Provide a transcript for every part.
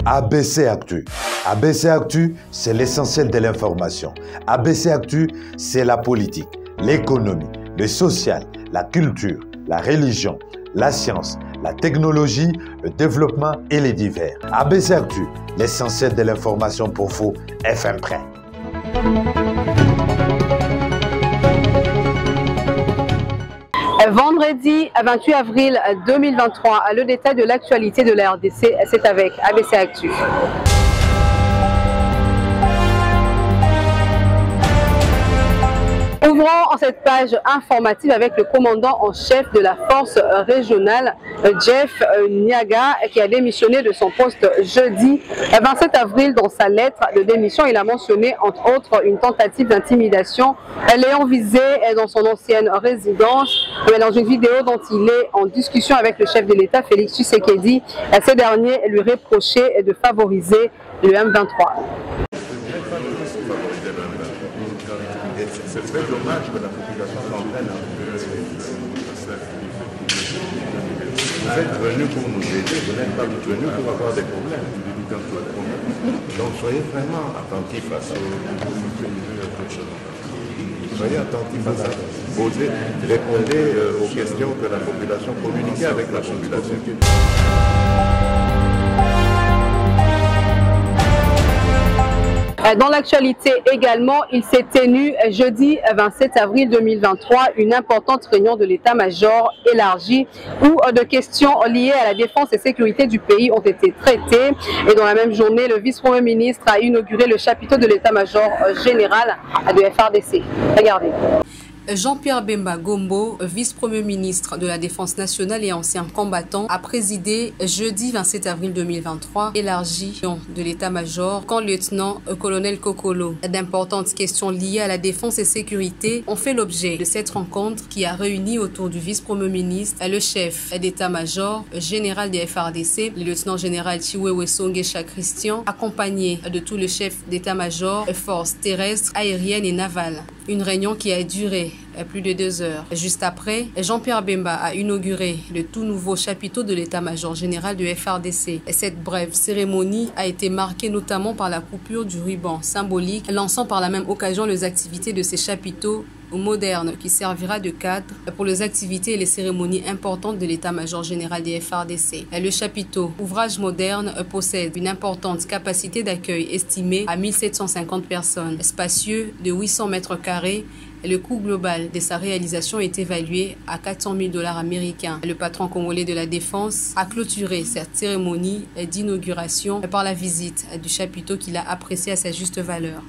ABC Actu. ABC Actu, c'est l'essentiel de l'information. ABC Actu, c'est la politique, l'économie, le social, la culture, la religion, la science, la technologie, le développement et les divers. ABC Actu, l'essentiel de l'information pour vous, FM Prêt. Vendredi 28 avril 2023, le détail de l'actualité de la RDC, c'est avec ABC Actu. Ouvrons en cette page informative avec le commandant en chef de la force régionale, Jeff Niaga, qui a démissionné de son poste jeudi 27 avril. Dans sa lettre de démission, il a mentionné entre autres une tentative d'intimidation l'ayant visé dans son ancienne résidence. Dans une vidéo dont il est en discussion avec le chef de l'État, Félix Tshisekedi, ces derniers lui reprochaient de favoriser le M23. C'est très dommage que la population s'entraîne un peu. Vous êtes venus pour nous aider, vous n'êtes pas venus pour avoir des problèmes. Donc soyez vraiment attentifs à ça. Soyez attentifs à ça. Posez, répondez aux questions que la population, communiquez avec la population. Dans l'actualité également, il s'est tenu jeudi 27 avril 2023 une importante réunion de l'état-major élargie où de questions liées à la défense et sécurité du pays ont été traitées. Et dans la même journée, le vice-premier ministre a inauguré le chapiteau de l'état-major général de FRDC. Regardez. Jean-Pierre Bemba Gombo, vice-premier ministre de la Défense nationale et ancien combattant, a présidé jeudi 27 avril 2023 élargie de l'état-major quand lieutenant-colonel Kokolo. D'importantes questions liées à la défense et sécurité ont fait l'objet de cette rencontre qui a réuni autour du vice-premier ministre le chef d'état-major général des FRDC, le lieutenant-général Chiwewe Songesha Christian, accompagné de tout le chef d'état-major, forces terrestres, aériennes et navales. Une réunion qui a duré plus de 2 heures. Juste après, Jean-Pierre Bemba a inauguré le tout nouveau chapiteau de l'état-major général de FRDC. Cette brève cérémonie a été marquée notamment par la coupure du ruban symbolique, lançant par la même occasion les activités de ces chapiteaux moderne qui servira de cadre pour les activités et les cérémonies importantes de l'état-major général des FRDC. Le chapiteau, ouvrage moderne, possède une importante capacité d'accueil estimée à 1750 personnes, spacieux de 800 mètres carrés. Le coût global de sa réalisation est évalué à 400 000 $ américains. Le patron congolais de la Défense a clôturé cette cérémonie d'inauguration par la visite du chapiteau qu'il a apprécié à sa juste valeur.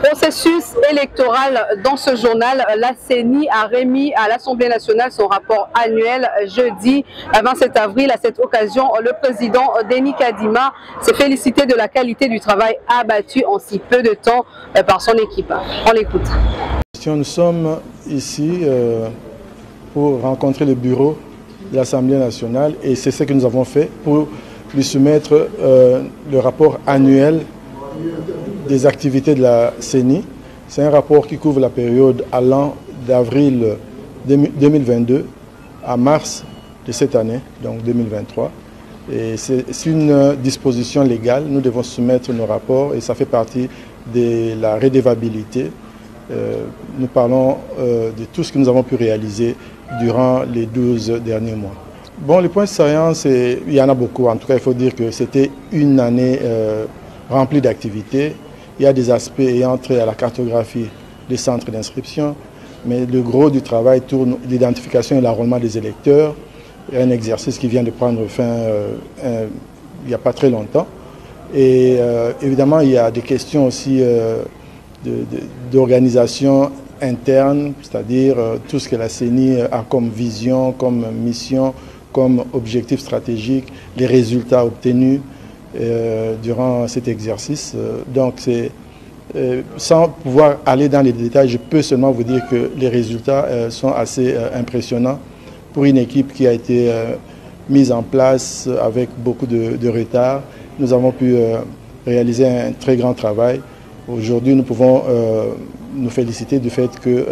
Processus électoral dans ce journal, la CENI a remis à l'Assemblée nationale son rapport annuel jeudi 27 avril. À cette occasion, le président Denis Kadima s'est félicité de la qualité du travail abattu en si peu de temps par son équipe. On l'écoute. Nous sommes ici pour rencontrer le bureau de l'Assemblée nationale et c'est ce que nous avons fait pour lui soumettre le rapport annuel des activités de la CENI. C'est un rapport qui couvre la période allant d'avril 2022 à mars de cette année, donc 2023. Et c'est une disposition légale. Nous devons soumettre nos rapports et ça fait partie de la redevabilité. Nous parlons de tout ce que nous avons pu réaliser durant les 12 derniers mois. Bon, les points saillants, il y en a beaucoup. En tout cas, il faut dire que c'était une année remplie d'activités. Il y a des aspects ayant trait à la cartographie des centres d'inscription, mais le gros du travail tourne l'identification et l'enrôlement des électeurs, un exercice qui vient de prendre fin il n'y a pas très longtemps. Et évidemment, il y a des questions aussi d'organisation interne, c'est-à-dire tout ce que la CENI a comme vision, comme mission, comme objectif stratégique, les résultats obtenus durant cet exercice. Donc, sans pouvoir aller dans les détails, je peux seulement vous dire que les résultats sont assez impressionnants pour une équipe qui a été mise en place avec beaucoup de retard nous avons pu réaliser un très grand travail. Aujourd'hui, nous pouvons nous féliciter du fait que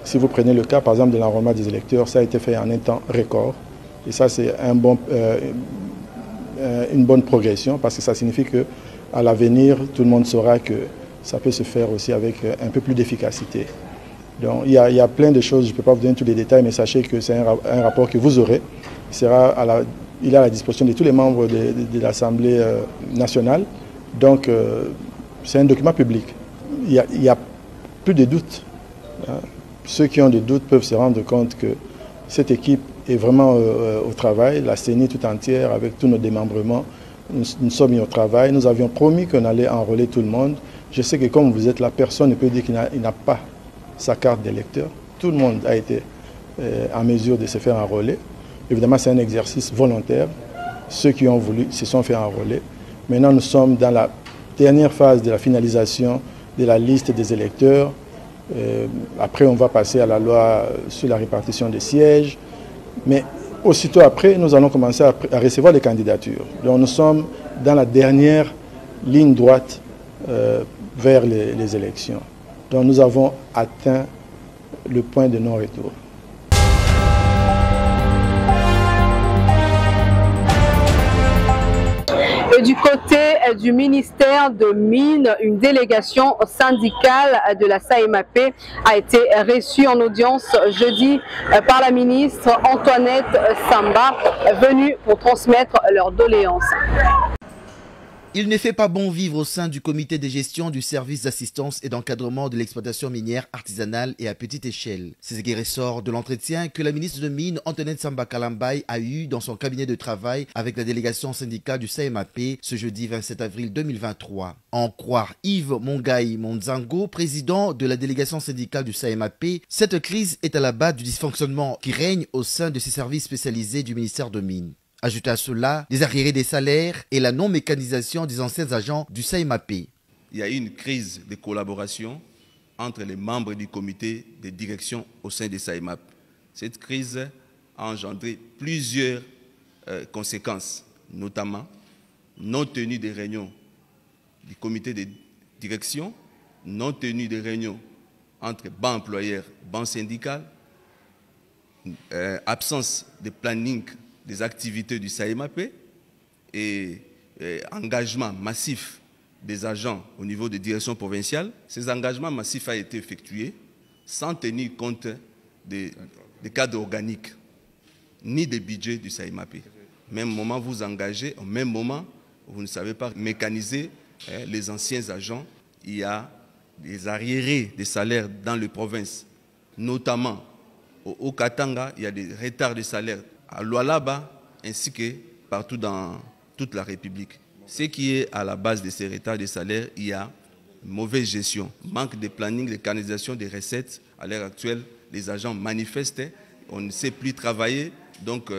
si vous prenez le cas, par exemple, de l'enrôlement des électeurs, ça a été fait en un temps record. Et ça, c'est une bonne progression parce que ça signifie qu'à l'avenir, tout le monde saura que ça peut se faire aussi avec un peu plus d'efficacité. Donc, il y a plein de choses, je ne peux pas vous donner tous les détails, mais sachez que c'est un rapport que vous aurez. Il est à la disposition de tous les membres de l'Assemblée nationale. Donc, c'est un document public. Il y a plus de doutes. Ceux qui ont des doutes peuvent se rendre compte que cette équipe est vraiment au travail. La CENI tout entière, avec tous nos démembrements, nous sommes mis au travail. Nous avions promis qu'on allait enrôler tout le monde. Je sais que comme vous êtes là, personne ne peut dire qu'il n'a pas sa carte d'électeur. Tout le monde a été en mesure de se faire enrôler. Évidemment, c'est un exercice volontaire. Ceux qui ont voulu se sont fait enrôler. Maintenant, nous sommes dans la dernière phase de la finalisation de la liste des électeurs. Après, on va passer à la loi sur la répartition des sièges. Mais aussitôt après, nous allons commencer à recevoir les candidatures. Donc, nous sommes dans la dernière ligne droite vers les élections. Donc, nous avons atteint le point de non-retour. Et du côté du ministère de Mines, une délégation syndicale de la SAEMAP a été reçue en audience jeudi par la ministre Antoinette Samba, venue pour transmettre leurs doléances. Il ne fait pas bon vivre au sein du comité de gestion du service d'assistance et d'encadrement de l'exploitation minière artisanale et à petite échelle. C'est ce qui ressort de l'entretien que la ministre de Mines, Antoinette Samba Kalambaye, a eu dans son cabinet de travail avec la délégation syndicale du SAEMAP ce jeudi 27 avril 2023. En croire Yves Mongaï Monzango, président de la délégation syndicale du SAEMAP, cette crise est à la base du dysfonctionnement qui règne au sein de ces services spécialisés du ministère de Mines. Ajoutez à cela les arriérés des salaires et la non-mécanisation des anciens agents du SAEMAP. Il y a eu une crise de collaboration entre les membres du comité de direction au sein des SAEMAP. Cette crise a engendré plusieurs conséquences, notamment non-tenue des réunions du comité de direction, non-tenue des réunions entre bancs employeurs, bancs syndicales, absence de planning des activités du SAEMAP et engagement massif des agents au niveau des directions provinciales. Ces engagements massifs ont été effectués sans tenir compte des cadres organiques ni des budgets du SAEMAP. Au même moment, vous engagez, au même moment, vous ne savez pas mécaniser les anciens agents. Il y a des arriérés des salaires dans les provinces, notamment au Katanga, il y a des retards de salaires à Lualaba, ainsi que partout dans toute la République. Ce qui est à la base de ces retards de salaire, il y a mauvaise gestion, manque de planning, de canalisation des recettes. À l'heure actuelle, les agents manifestent, on ne sait plus travailler, donc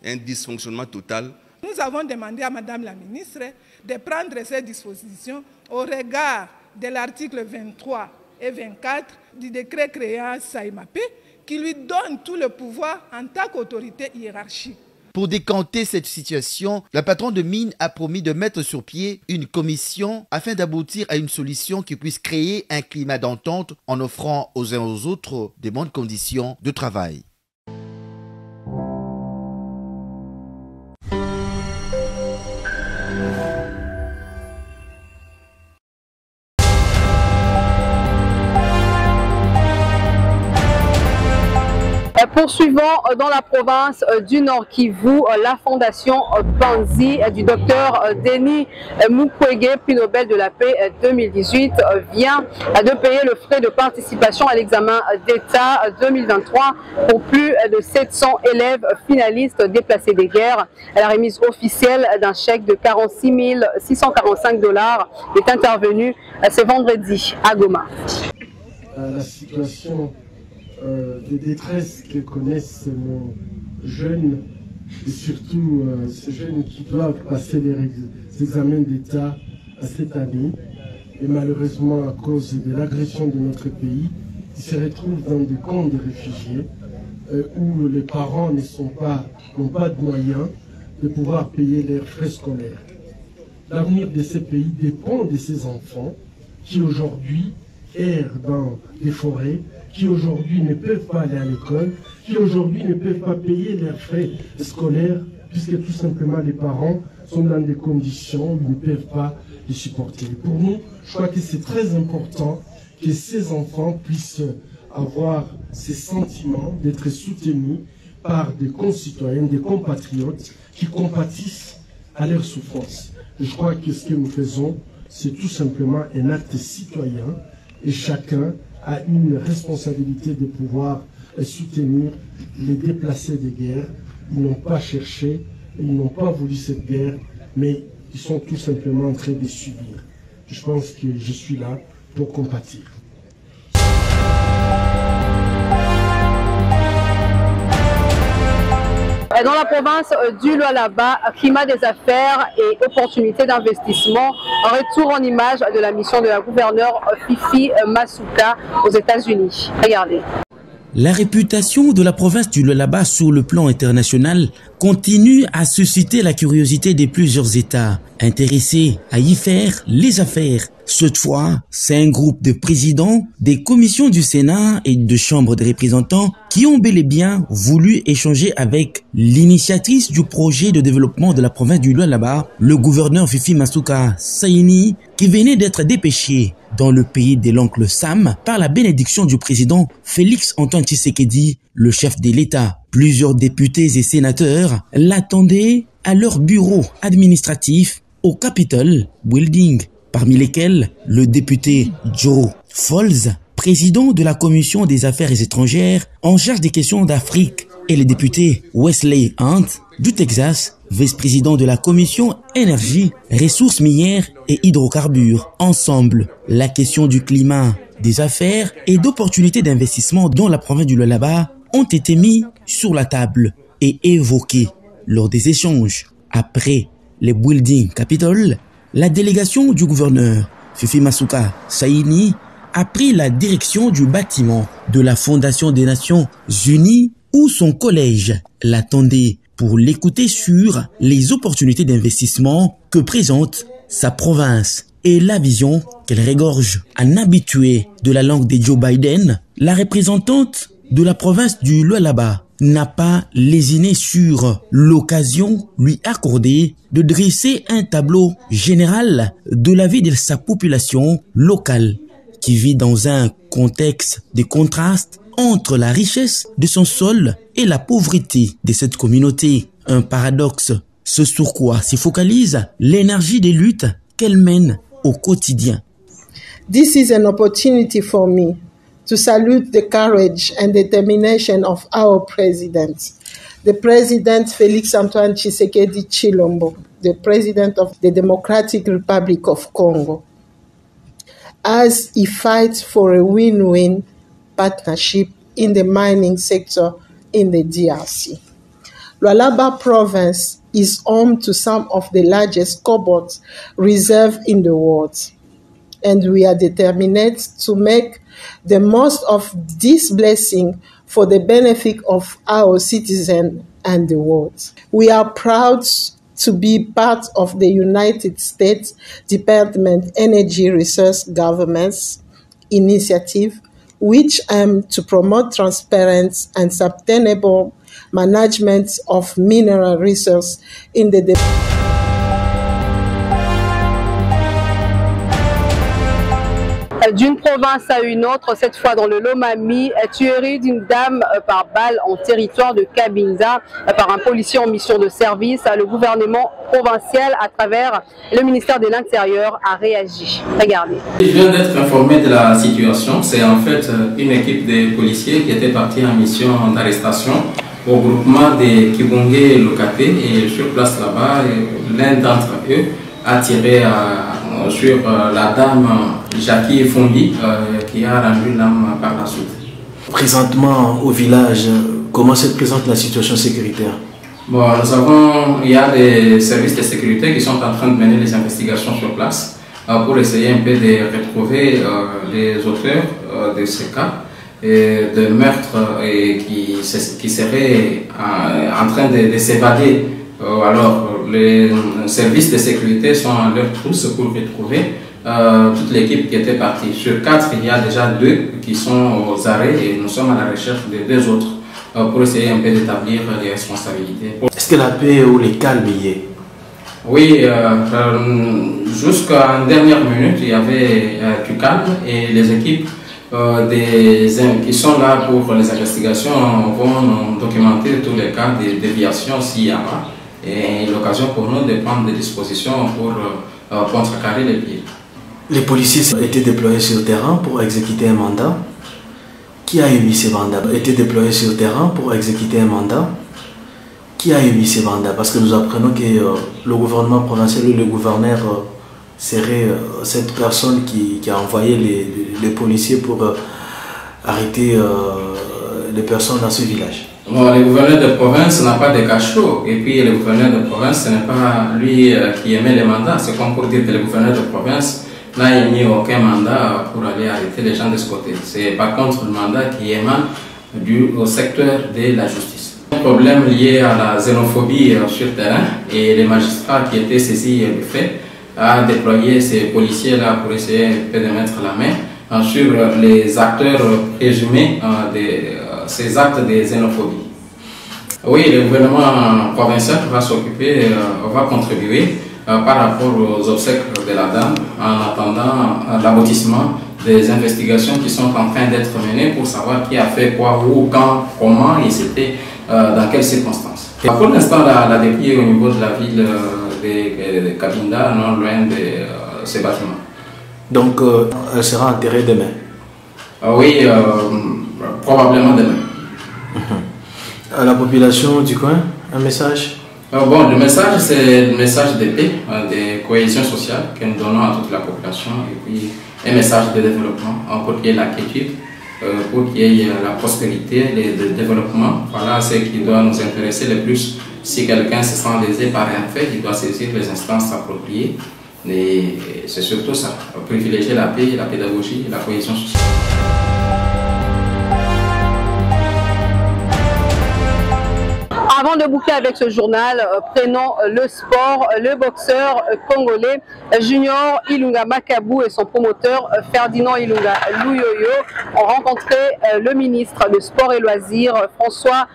un dysfonctionnement total. Nous avons demandé à Madame la ministre de prendre ces dispositions au regard de l'article 23 et 24 du décret créant SAEMAP, qui lui donne tout le pouvoir en tant qu'autorité hiérarchique. Pour décanter cette situation, la patronne de Mines a promis de mettre sur pied une commission afin d'aboutir à une solution qui puisse créer un climat d'entente en offrant aux uns aux autres de bonnes conditions de travail. Poursuivons dans la province du Nord Kivu, la fondation Panzi du docteur Denis Mukwege, prix Nobel de la paix 2018, vient de payer le frais de participation à l'examen d'État 2023 pour plus de 700 élèves finalistes déplacés des guerres. La remise officielle d'un chèque de 46 645 $ est intervenue ce vendredi à Goma. La situation de détresse que connaissent nos jeunes et surtout ces jeunes qui doivent passer les examens d'État cette année et malheureusement à cause de l'agression de notre pays, ils se retrouvent dans des camps de réfugiés où les parents n'ont pas de moyens de pouvoir payer leurs frais scolaires. L'avenir de ces pays dépend de ces enfants qui aujourd'hui errent dans des forêts, qui aujourd'hui ne peuvent pas aller à l'école, qui aujourd'hui ne peuvent pas payer leurs frais scolaires, puisque tout simplement les parents sont dans des conditions où ils ne peuvent pas les supporter. Pour nous, je crois que c'est très important que ces enfants puissent avoir ces sentiments d'être soutenus par des concitoyens, des compatriotes qui compatissent à leur souffrance. Et je crois que ce que nous faisons, c'est tout simplement un acte citoyen et chacun a une responsabilité de pouvoir soutenir les déplacés de guerre. Ils n'ont pas cherché, ils n'ont pas voulu cette guerre, mais ils sont tout simplement en train de subir. Je pense que je suis là pour compatir. Dans la province du Lualaba, climat des affaires et opportunités d'investissement, retour en image de la mission de la gouverneure Fifi Masuka aux États-Unis. Regardez. La réputation de la province du Lualaba sur le plan international continue à susciter la curiosité de plusieurs États intéressés à y faire les affaires. Cette fois, c'est un groupe de présidents des commissions du Sénat et de Chambre des représentants qui ont bel et bien voulu échanger avec l'initiatrice du projet de développement de la province du Lualaba, le gouverneur Fifi Masuka Sayini, qui venait d'être dépêché dans le pays de l'oncle Sam par la bénédiction du président Félix Antoine Tshisekedi, le chef de l'État. Plusieurs députés et sénateurs l'attendaient à leur bureau administratif au Capitol Building, parmi lesquels le député Joe Falls, président de la commission des affaires étrangères en charge des questions d'Afrique, et le député Wesley Hunt du Texas, vice-président de la commission énergie, ressources minières et hydrocarbures. Ensemble, la question du climat, des affaires et d'opportunités d'investissement dans la province du Lualaba ont été mis sur la table et évoqués lors des échanges. Après les Building Capitol, la délégation du gouverneur Fifi Masuka Sayini a pris la direction du bâtiment de la Fondation des Nations Unies où son collège l'attendait pour l'écouter sur les opportunités d'investissement que présente sa province et la vision qu'elle régorge. En habituée de la langue de Joe Biden, la représentante de la province du Lualaba n'a pas lésiné sur l'occasion lui accordée de dresser un tableau général de la vie de sa population locale qui vit dans un contexte de contraste entre la richesse de son sol et la pauvreté de cette communauté. Un paradoxe, ce sur quoi s'y focalise l'énergie des luttes qu'elle mène au quotidien. This is an opportunity for me to salute the courage and determination of our president, the President Félix Antoine Tshisekedi Tshilombo, the President of the Democratic Republic of Congo, as he fights for a win-win partnership in the mining sector in the DRC. Lualaba province is home to some of the largest cobalt reserves in the world, and we are determined to make the most of this blessing for the benefit of our citizens and the world. We are proud to be part of the United States Department Energy Research Government's initiative, which aim to promote transparent and sustainable management of mineral resources in the D'une province à une autre, cette fois dans le Lomami, tuerie d'une dame par balle en territoire de Kabinda par un policier en mission de service. Le gouvernement provincial, à travers le ministère de l'Intérieur, a réagi. Regardez. Je viens d'être informé de la situation. C'est en fait une équipe de policiers qui était partie en mission d'arrestation au groupement de Kibongé Lokapé, et sur place là-bas, l'un d'entre eux a tiré sur la dame Jackie Fondi qui a rendu l'âme par la suite. Présentement au village, comment se présente la situation sécuritaire? Bon, nous savons qu'il y a des services de sécurité qui sont en train de mener les investigations sur place pour essayer un peu de retrouver les auteurs de ce cas et de meurtres qui seraient en train de s'évader alors les services de sécurité sont à leur trousse pour retrouver toute l'équipe qui était partie. Sur 4, il y a déjà 2 qui sont aux arrêts et nous sommes à la recherche de 2 autres pour essayer un peu d'établir les responsabilités. Est-ce que la paix ou les calmes y est? Oui, jusqu'à une dernière minute, il y avait du calme et les équipes qui sont là pour les investigations vont documenter tous les cas de déviation s'il y en a. Et l'occasion pour nous de prendre des dispositions pour contrecarrer les pires. Les policiers ont été déployés sur le terrain pour exécuter un mandat. Qui a émis ces mandats? Été déployés sur le terrain pour exécuter un mandat. Qui a émis ces mandats? Parce que nous apprenons que le gouvernement provincial ou le gouverneur serait cette personne qui a envoyé les policiers pour arrêter les personnes dans ce village. Bon, le gouverneur de province n'a pas de cachot. Et puis le gouverneur de province, ce n'est pas lui qui émet les mandats. C'est comme pour dire que le gouverneur de province n'a émis aucun mandat pour aller arrêter les gens de ce côté. C'est par contre le mandat qui émane au secteur de la justice. Un problème lié à la xénophobie sur terrain et les magistrats qui étaient saisis du fait a déployé ces policiers-là pour essayer de mettre la main sur les acteurs présumés de ces actes de xénophobie. Oui, le gouvernement provincial va s'occuper, va contribuer par rapport aux obsèques de la dame en attendant l'aboutissement des investigations qui sont en train d'être menées pour savoir qui a fait quoi, où, quand, comment et c'était dans quelles circonstances. Et pour l'instant, la dépouille est au niveau de la ville de Cabinda, non loin de ces bâtiments. Donc, elle sera enterrée demain? Oui, probablement demain. À la population du coin, un message? Bon, le message, c'est le message de paix, de cohésion sociale que nous donnons à toute la population et puis un message de développement pour qu'il y ait la quiétude, pour qu'il y ait la prospérité, le développement. Voilà ce qui doit nous intéresser le plus. Si quelqu'un se sent lésé par un fait, il doit saisir les instances appropriées. Et c'est surtout ça, privilégier la paix, la pédagogie et la cohésion sociale. Avant de boucler avec ce journal, prenons le sport. Le boxeur congolais Junior Ilunga Makabu et son promoteur Ferdinand Ilunga Luyoyo ont rencontré le ministre de Sport et Loisirs François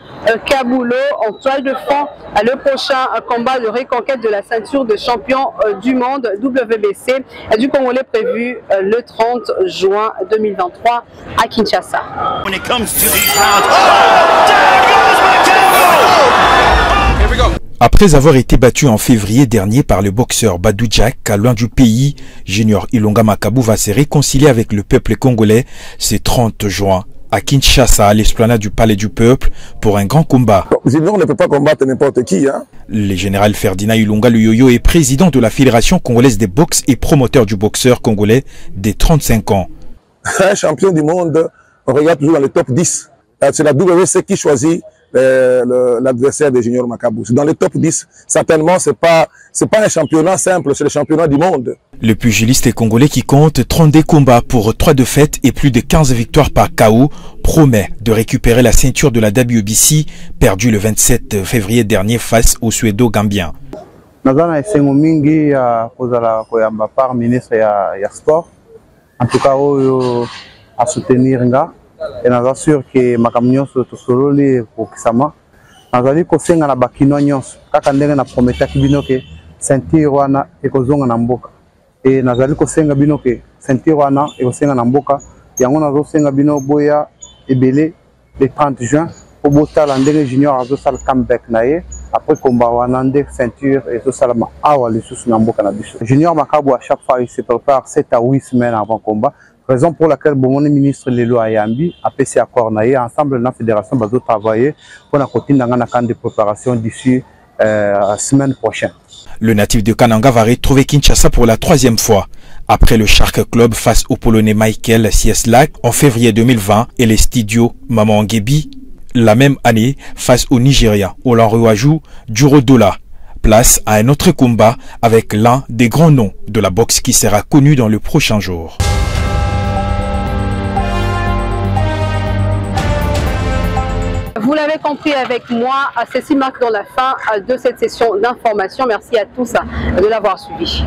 Kaboulo en toile de fond à le prochain combat de reconquête de la ceinture de champion du monde WBC du Congolais prévu le 30 juin 2023 à Kinshasa. Après avoir été battu en février dernier par le boxeur Badou Jack, loin du pays, Junior Ilunga Makabu va se réconcilier avec le peuple congolais ce 30 juin à Kinshasa, à l'esplanade du Palais du Peuple, pour un grand combat. Junior ne peut pas combattre n'importe qui. Le général Ferdinand Ilunga Luyoyo est président de la Fédération congolaise des boxe et promoteur du boxeur congolais des 35 ans. Un champion du monde, on regarde toujours dans le top 10. C'est la WBC qui choisit l'adversaire de Junior Makabu. Dans les top 10, certainement, c'est pas un championnat simple, c'est le championnat du monde. Le pugiliste congolais qui compte 32 combats pour 3 défaites et plus de 15 victoires par KO promet de récupérer la ceinture de la WBC perdue le 27 février dernier face au Suédo-Gambien. Nazana esengo mingi ya kozala koyamba par ministre ya sport. En tout cas, à soutenir nga. Et nous assure que makambo nyonso tosololi kokisama nazali kosenga na bakino nyonso kaka ndenge na prometaki bino ke ceinture wana ekozonga na mboka et nazali kosenga bino ke ceinture wana ekosenga na mboka yango nazosenga bino boya ebele le 30 juin po botala ndenge Junior azosala comeback na ye après combat wana nde ceinture ezosalama awa lisusu na mboka na biso. Junior Makabu à chaque fois il se prépare 7 à 8 semaines avant combat. Raison pour laquelle mon ministre Lelo Ayambi a passé accord ensemble la fédération va travailler pour la continuer dans un camp de préparation d'ici la semaine prochaine. Le natif de Kananga va retrouver Kinshasa pour la 3e fois après le Shark Club face au Polonais Michael Cieslak en février 2020 et les studios Maman Ngebi la même année face au Nigeria Olanruwaju Djurodola. Place à un autre combat avec l'un des grands noms de la boxe qui sera connu dans le prochain jour. Vous l'avez compris avec moi, ceci marque dans la fin de cette session d'information. Merci à tous de l'avoir suivi.